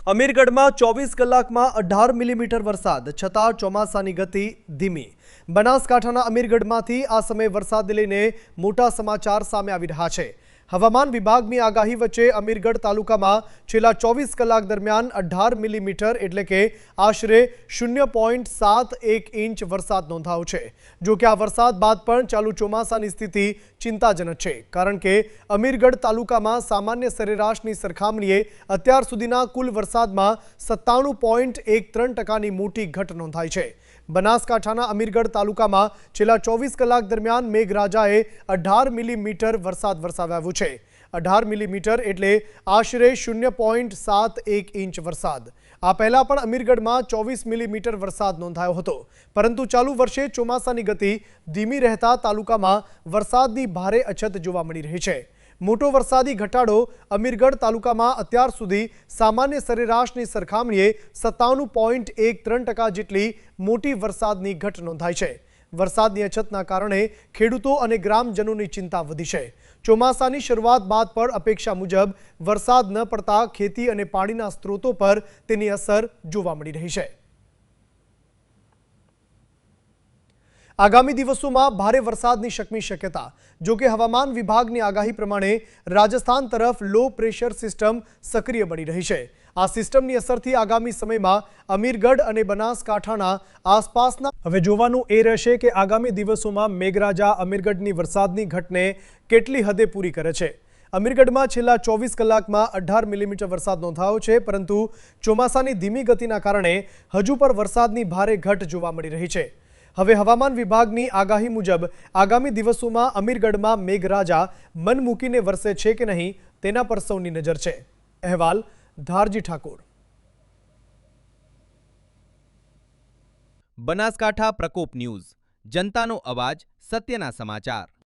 અમીરગઢ में 24 कलाक में 18 मिलीमीटर वरसाद छता ચોમાસાની गति धीमी। बनासकांठाना अमीरगढ़ में आ समय वरसाद लईने मोटा समाचार सामे आवी रह्या छे। हवामान विभागनी आगाही वच्चे अमीरगढ़ तालुका में छेल्ला 24 कलाक दरमियान 18 मिलीमीटर एटले के आशरे 0.71 इंच वरसाद नोंधायो छे। जो कि आ वरसाद बाद पण चालू ચોમાસાની स्थिति चिंताजनक छे, कारण के अमीरगढ़ तालुका में सामान्य सरेराशनी सरखामणीए अत्यार सुधीना कुल वरसाद में 97.13% मोटी घट नोंधाई छे। बनासकांठाना अमीरगढ़ तालुका में छेल्ला 24 कलाक दरमियान मेघराजाए 18 मिलीमीटर वरसाद वरसाव्यो छे। 18 मिलीमीटर एटले आशरे 0.71 इंच वरसाद। आ पहला पण अमीरगढ़ में 24 मिलीमीटर वरसाद नोंधायो हतो, परंतु चालू वर्षे ચોમાસાની गति धीमी रहता तालुका में वरसादनी भारे अछत जोवा मळी रही छे। मोटो वरसादी घटाडो अमीरगढ़ तालुका में अत्यार सुधी सामान्य सरेराशनी सरखामणीए 97.13% जेटली मोटी वरसादनी घट नोंधाई छे। वरसादनी अछतना कारणे खेडूतो अने ग्रामजनोनी चिंता वधी छे। ચોમાસાની શરૂઆત બાદ પણ અપેક્ષા મુજબ વરસાદ ન પડતા ખેતી અને પાણીના સ્ત્રોતો પર તેની અસર જોવા મળી રહી છે। आगामी दिवसों में भारे वरसादनी शक्यता। जो कि हवामान विभाग की आगाही प्रमाणे राजस्थान तरफ लो प्रेशर सिस्टम सक्रिय बनी रही है। आ सिस्टमनी असरथी आगामी समय में अमीरगढ़ और बनासकांठाना आसपासना हवे जोवानुं ए रहेशे कि आगामी दिवसों में मेघराजा अमीरगढ़नी वरसादनी घटने केटली हदे पूरी करे छे। अमीरगढ़ में छेल्ला 24 कलाक में 18 मिलीमीटर वरसाद नोंधायो छे, परंतु ચોમાસાની धीमी गतिना कारणे हजू पर वरसादनी भारे घट जोवा मळी रही है। हवे हवामान विभागनी आगाही मुजब आगामी दिवसों में अमीरगढ़ में मेघराजा मन मूकीने वरसे छे कि नहीं तेना पर सौनी नजर छे। अहेवाल धारजी ठाकुर। बनासकांठा प्रकोप न्यूज, जनतानो अवाज, सत्यना समाचार।